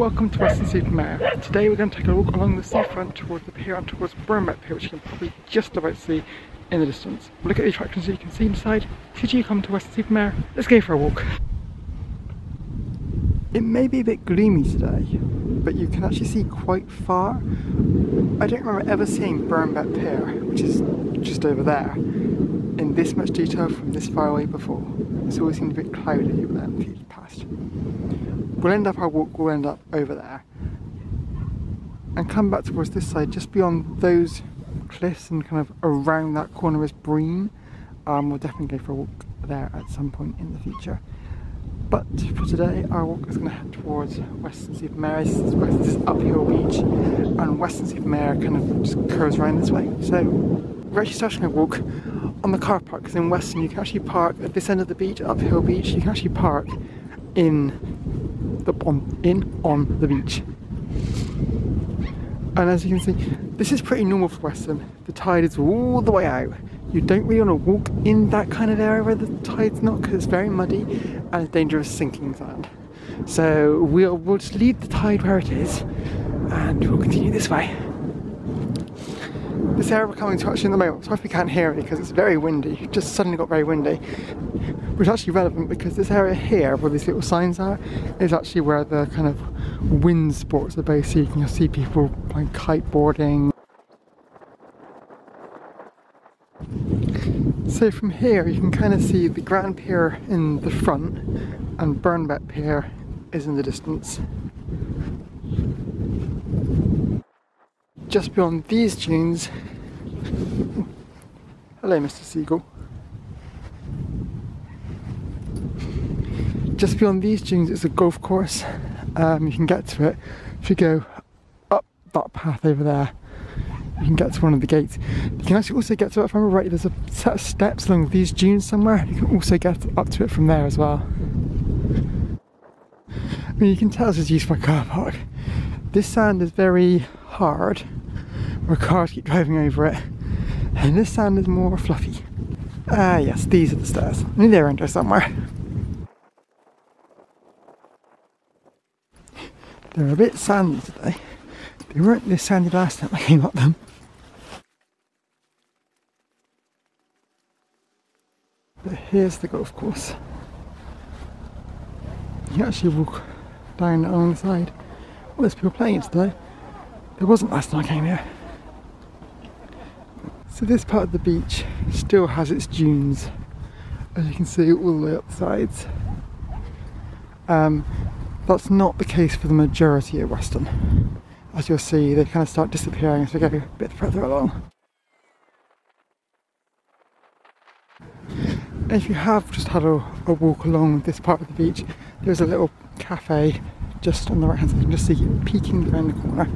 Welcome to Weston-super-Mare. Today we're going to take a walk along the seafront towards the pier and towards Burnback Pier, which you can probably just about see in the distance. Look at the attractions you can see inside. Should you come to Weston-super-Mare, let's go for a walk. It may be a bit gloomy today, but you can actually see quite far. I don't remember ever seeing Burnback Pier, which is just over there, in this much detail from this far away before. It's always seemed a bit cloudy over there in the future past. We'll end up our walk, we'll end up over there and come back towards this side, just beyond those cliffs and kind of around that corner is Breen. We'll definitely go for a walk there at some point in the future. But for today, our walk is going to head towards Weston-super-Mare. This is uphill beach, and Weston-super-Mare kind of just curves around this way. So we're actually starting a walk on the car park, because in Weston you can actually park at this end of the beach, uphill beach. You can actually park on the beach. And as you can see, this is pretty normal for Weston. The tide is all the way out. You don't really want to walk in that kind of area where the tide's not, because it's very muddy and it's dangerous sinking sand. So we'll just leave the tide where it is and we'll continue this way. This area we're coming to actually in the moment, sorry if you can't hear it because it's very windy. It just suddenly got very windy, which is actually relevant because this area here where these little signs are is actually where the kind of wind sports are based. So you can see people playing kiteboarding. So from here you can kind of see the Grand Pier in the front and Burnback Pier is in the distance. Just beyond these dunes, hello Mr. Seagull. Just beyond these dunes is a golf course. You can get to it if you go up that path over there. You can get to one of the gates. You can actually also get to it, if I remember right, there's a set of steps along these dunes somewhere. You can also get up to it from there as well. I mean, you can tell this is used for a car park. This sand is very hard, where cars keep driving over it, and this sand is more fluffy. Ah yes, these are the stairs. I mean, they're under somewhere. They're a bit sandy today. They weren't this sandy last time I came up them. But here's the golf course. You can actually walk down along the side. Well, there's people playing it today. There wasn't last time I came here. So this part of the beach still has its dunes, as you can see all the way up the sides. That's not the case for the majority of Weston. As you'll see, they kind of start disappearing as we go a bit further along. And if you have just had a walk along this part of the beach, there's a little cafe just on the right hand side. You can just see it peeking around the corner.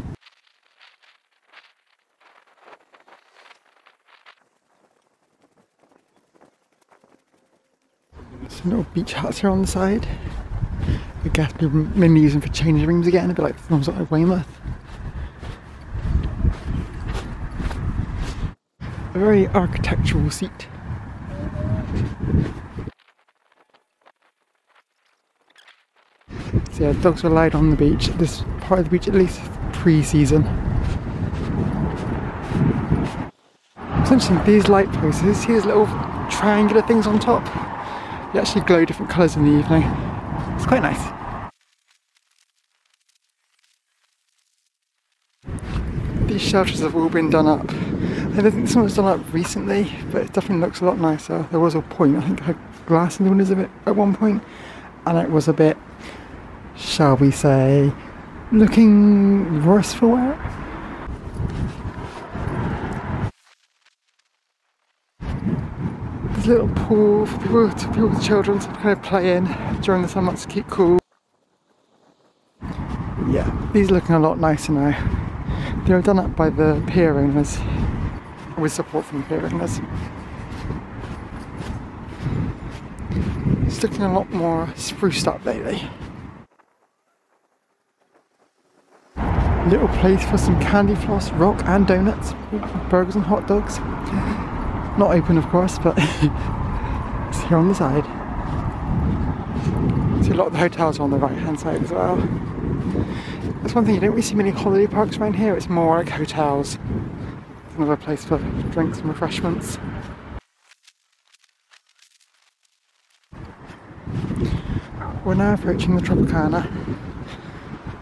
Some little beach huts here on the side. I guess people mainly use them for changing rooms again, a bit like films like Weymouth. A very architectural seat. So yeah, dogs are allowed on the beach, this part of the beach at least pre-season. Essentially these light posts, here's little triangular things on top. They actually glow different colours in the evening. It's quite nice. These shelters have all been done up. I don't think this one was done up recently, but it definitely looks a lot nicer. There was a point, I think I had glass in the windows of it at one point, and it was a bit, shall we say, looking worse for wear. There's a little pool for people with children to kind of play in during the summer months to keep cool. Yeah, these are looking a lot nicer now. They were done up by the pier owners, with support from the pier owners. It's looking a lot more spruced up lately. Little place for some candy floss, rock and donuts, burgers and hot dogs. Not open of course, but it's here on the side. See, a lot of the hotels are on the right hand side as well. That's one thing, you don't really see many holiday parks around here, it's more like hotels. It's another place for drinks and refreshments. We're now approaching the Tropicana.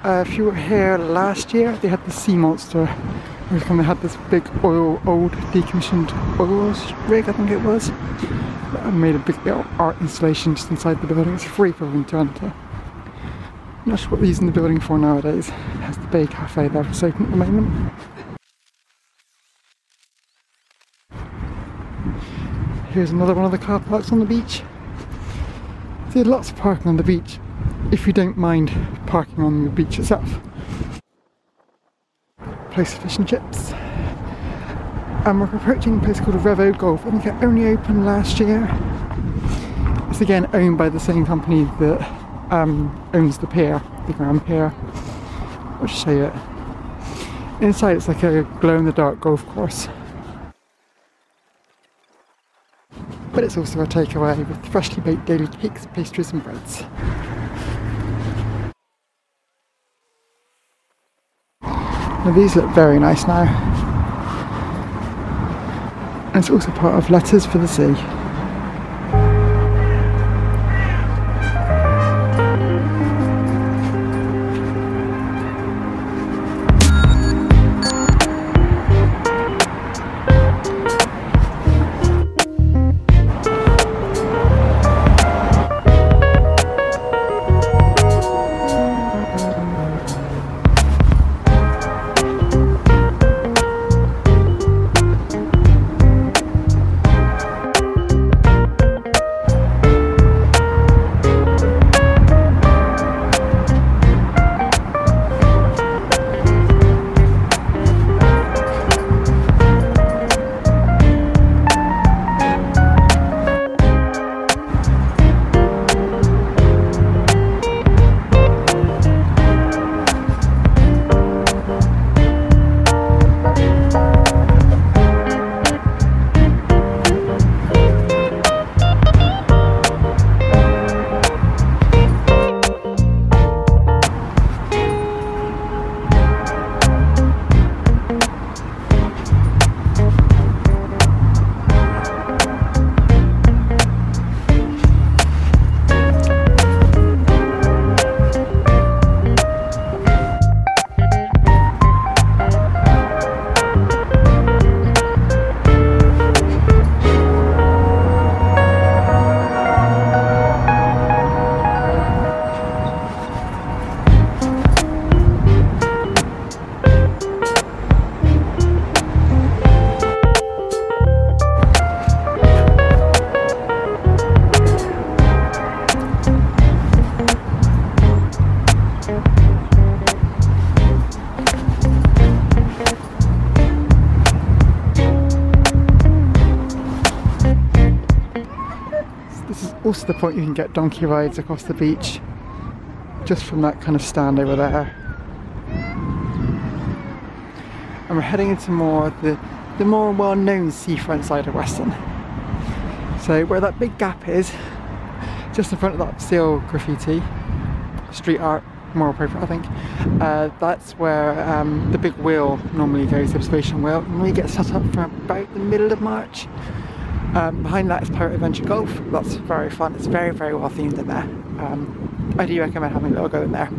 If you were here last year, they had the Sea Monster. They had this big old decommissioned oil rig, I think it was. And made a big art installation just inside the building. It's free for everyone to enter. I'm not sure what they're using the building for nowadays. It has the Bay Cafe there, it's open at the moment. Here's another one of the car parks on the beach. There's lots of parking on the beach if you don't mind parking on the beach itself. Place of fish and chips. And we're approaching a place called Revo Golf. I think it only opened last year. It's again owned by the same company that owns the pier, the Grand Pier. I'll just show you it. Inside it's like a glow-in-the-dark golf course. But it's also a takeaway with freshly baked daily cakes, pastries and breads. Now these look very nice now. And it's also part of Letters for the Sea. Also the point you can get donkey rides across the beach just from that kind of stand over there. And we're heading into the more well-known seafront side of Weston. So where that big gap is, just in front of that seal graffiti, street art, more appropriate I think, that's where the big wheel normally goes, the observation wheel, and we get set up for about the middle of March. Behind that is Pirate Adventure Golf. That's very fun. It's very, very well themed in there. I do recommend having a little go in there.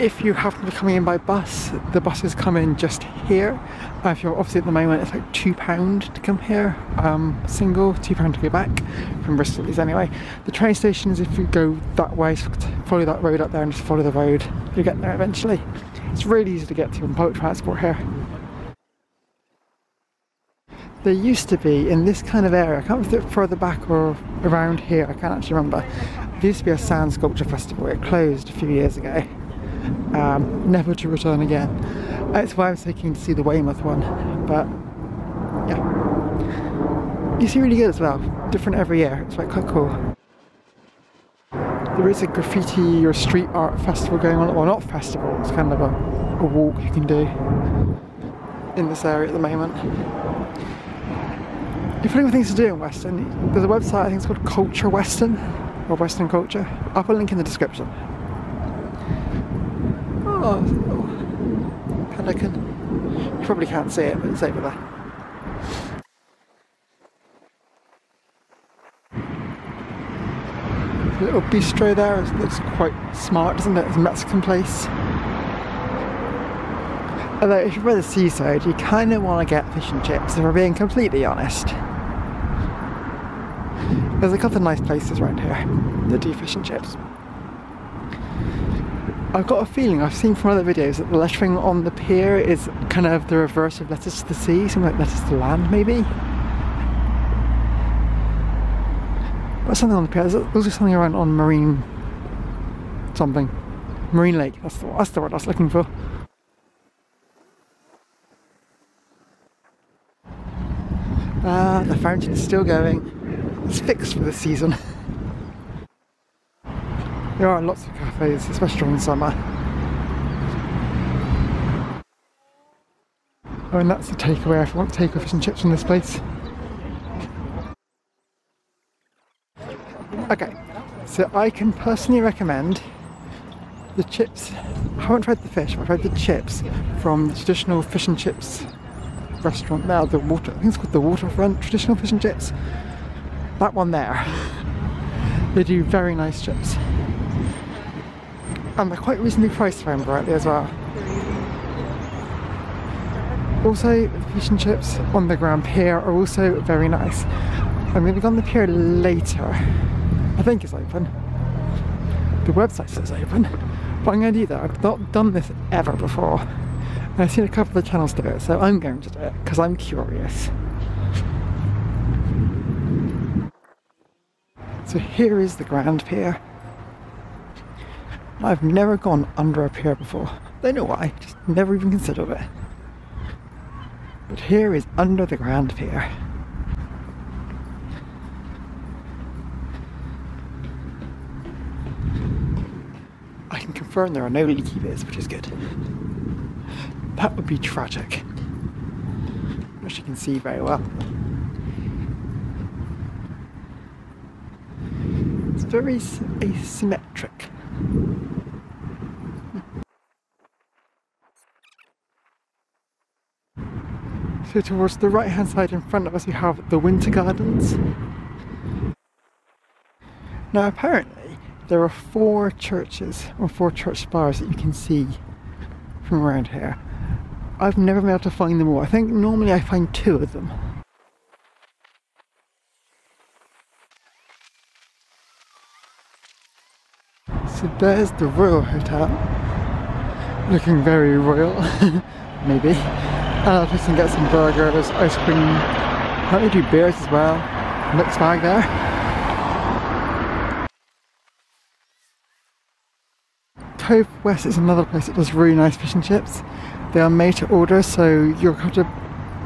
If you happen to be coming in by bus, the buses come in just here. If you're obviously at the moment, it's like £2 to come here, single, £2 to go back, from Bristol is anyway. The train station is if you go that way, so follow that road up there and just follow the road, you'll get there eventually. It's really easy to get to on public transport here. There used to be, in this kind of area, I can't remember if it's further back or around here, I can't actually remember, there used to be a sand sculpture festival. It closed a few years ago, never to return again. That's why I'm so keen to see the Weymouth one, but yeah. You see really good as well, different every year, it's like quite cool. There is a graffiti or street art festival going on, well not festival, it's kind of a walk you can do in this area at the moment. If anyone things to do in Weston, there's a website I think it's called Culture Weston. or Western culture. I'll put a link in the description. Oh, pelican. You probably can't see it, but it's over there. A little bistro there. It looks quite smart, doesn't it? It's a Mexican place. Although if you're by the seaside, you kind of want to get fish and chips, if we're being completely honest. There's a couple of nice places around here that do fish and chips. I've got a feeling, I've seen from other videos, that the lettering on the pier is kind of the reverse of letters to the sea, something like letters to land maybe. But something on the pier, there's also something around on Marine something. Marine Lake, that's the word I was looking for. Ah, the fountain is still going. It's fixed for this season. There are lots of cafes, especially during summer. Oh, and that's the takeaway if you want takeaway fish and chips from this place. Okay, so I can personally recommend the chips. I haven't tried the fish, but I've tried the chips from the traditional fish and chips restaurant there, I think it's called the Waterfront Traditional Fish and Chips. That one there. They do very nice chips. And they're quite reasonably priced if I remember rightly as well. Also, the fish and chips on the Grand Pier are also very nice. I'm going to go on the pier later. I think it's open. The website says open. But I'm going to do that. I've not done this ever before. And I've seen a couple of channels do it, so I'm going to do it because I'm curious. So here is the Grand Pier. I've never gone under a pier before. Don't know why, just never even considered it. But here is under the Grand Pier. I can confirm there are no leaky bits, which is good. That would be tragic. Which you can see very well. It's very asymmetric. So towards the right hand side in front of us we have the Winter Gardens. Now apparently there are 4 churches or 4 church spires that you can see from around here. I've never been able to find them all. I think normally I find 2 of them. So there's the Royal Hotel. Looking very royal, maybe. And I'll just get some burgers, ice cream. Apparently do beers as well. Mixed bag there. Cove West is another place that does really nice fish and chips. They are made to order, so you'll have to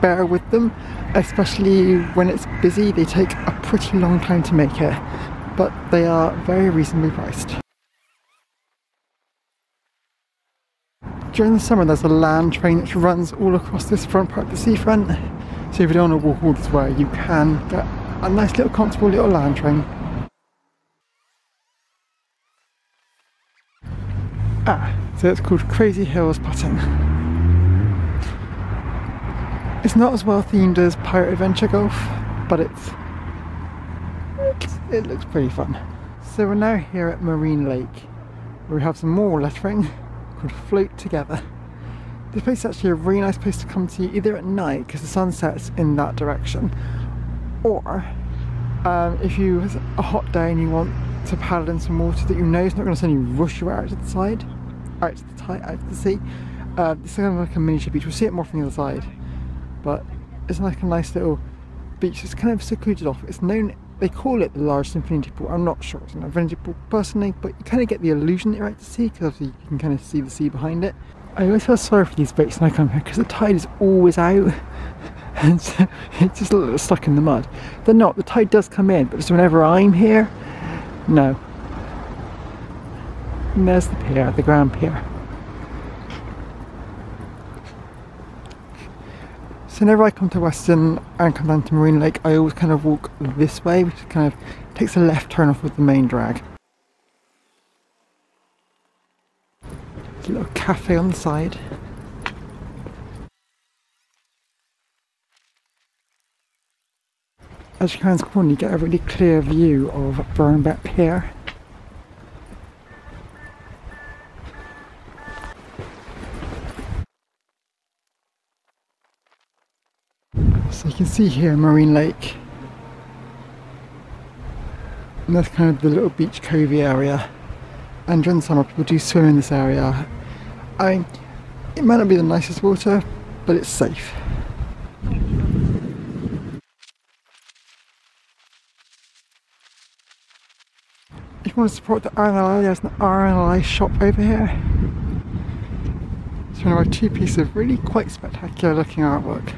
bear with them, especially when it's busy. They take a pretty long time to make it, but they are very reasonably priced. During the summer there's a land train which runs all across this front part of the seafront, so if you don't want to walk all this way you can get a nice little comfortable little land train. So it's called Crazy Hills Putting. It's not as well themed as Pirate Adventure Golf, but it looks pretty fun. So we're now here at Marine Lake, where we have some more lettering called Float Together. This place is actually a really nice place to come to either at night because the sun sets in that direction, or if you have a hot day and you want to paddle in some water that you know is not going to suddenly rush you out to the side, out to the sea. It's kind of like a miniature beach. We'll see it more from the other side, but it's like a nice little beach. It's kind of secluded off. It's known, they call it the largest infinity pool. I'm not sure it's an infinity pool personally, but you kind of get the illusion that you're out to sea because obviously you can kind of see the sea behind it. I always feel sorry for these boats when I come here because the tide is always out and so it's just a little stuck in the mud. They're not, the tide does come in, but just whenever I'm here, no. And there's the pier, the Grand Pier. So whenever I come to Weston and come down to Marine Lake, I always kind of walk this way, which kind of takes a left turn off with the main drag. There's a little cafe on the side. As you come around the corner, you get a really clear view of Burnback Pier. So you can see here Marine Lake. And that's kind of the little beach covey area. And during the summer people do swim in this area. I mean, it might not be the nicest water, but it's safe. If you want to support the RNLI, there's an RNLI shop over here. It's one of our two pieces of really quite spectacular looking artwork.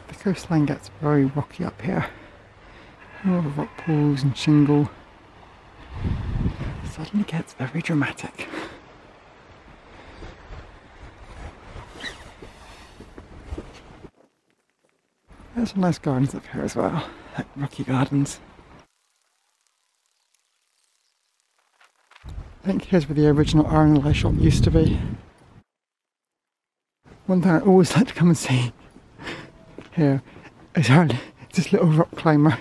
The coastline gets very rocky up here. All the rock pools and shingle. Suddenly gets very dramatic. There's some nice gardens up here as well, like rocky gardens. I think here's where the original RNLI shop used to be. One thing I always like to come and see here is this little rock climber.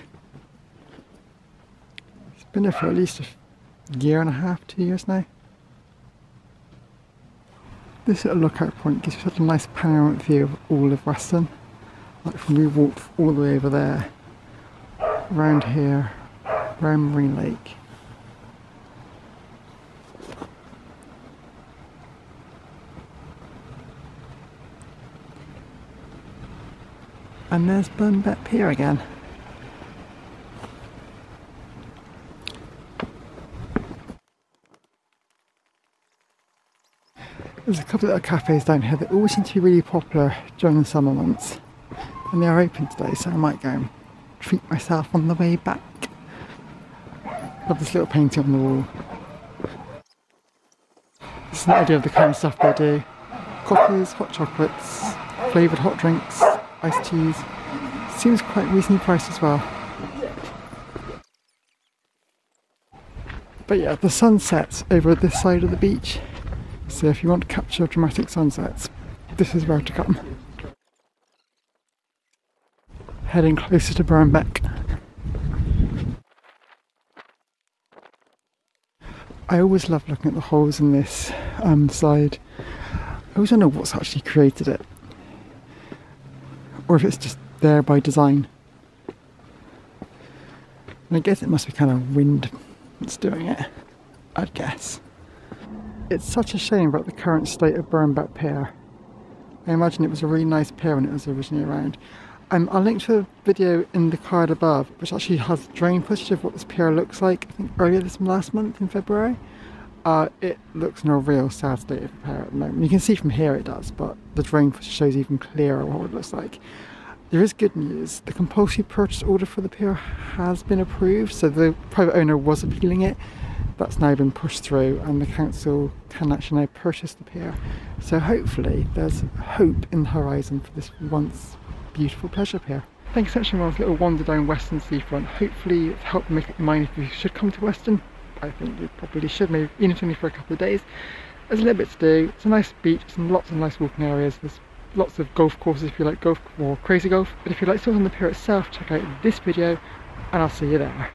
It's been there for at least a year and a half, 2 years now. This little lookout point gives you such a nice panoramic view of all of Weston. Like from we walked all the way over there, around here, around Marine Lake. And there's Burnback Pier again. There's a couple of little cafes down here that always seem to be really popular during the summer months. And they are open today, so I might go and treat myself on the way back. Love this little painting on the wall. This is an idea of the kind of stuff they do. Coffees, hot chocolates, flavoured hot drinks, iced teas. Seems quite reasonably priced as well. But yeah, the sun sets over this side of the beach. So if you want to capture dramatic sunsets, this is where to come. Heading closer to Burnback. I always love looking at the holes in this side. I always don't know what's actually created it, or if it's just there by design. And I guess it must be kind of wind that's doing it, I'd guess. It's such a shame about the current state of Burnback Pier. I imagine it was a really nice pier when it was originally around. I'll link to a video in the card above which actually has drone footage of what this pier looks like. I think earlier last month in February. It looks in a real sad state of repair at the moment. You can see from here it does, but the drone footage shows even clearer what it looks like. There is good news. The compulsory purchase order for the pier has been approved, so the private owner was appealing it. That's now been pushed through and the council can actually now purchase the pier. So hopefully there's hope in the horizon for this once beautiful pleasure pier. Thank you so much for a little wander down Weston seafront. Hopefully it's helped make up your mind if you should come to Weston. I think you probably should, maybe even if only for a couple of days. There's a little bit to do. It's a nice beach, lots of nice walking areas. There's lots of golf courses if you like golf or crazy golf. But if you like something on the pier itself, check out this video and I'll see you there.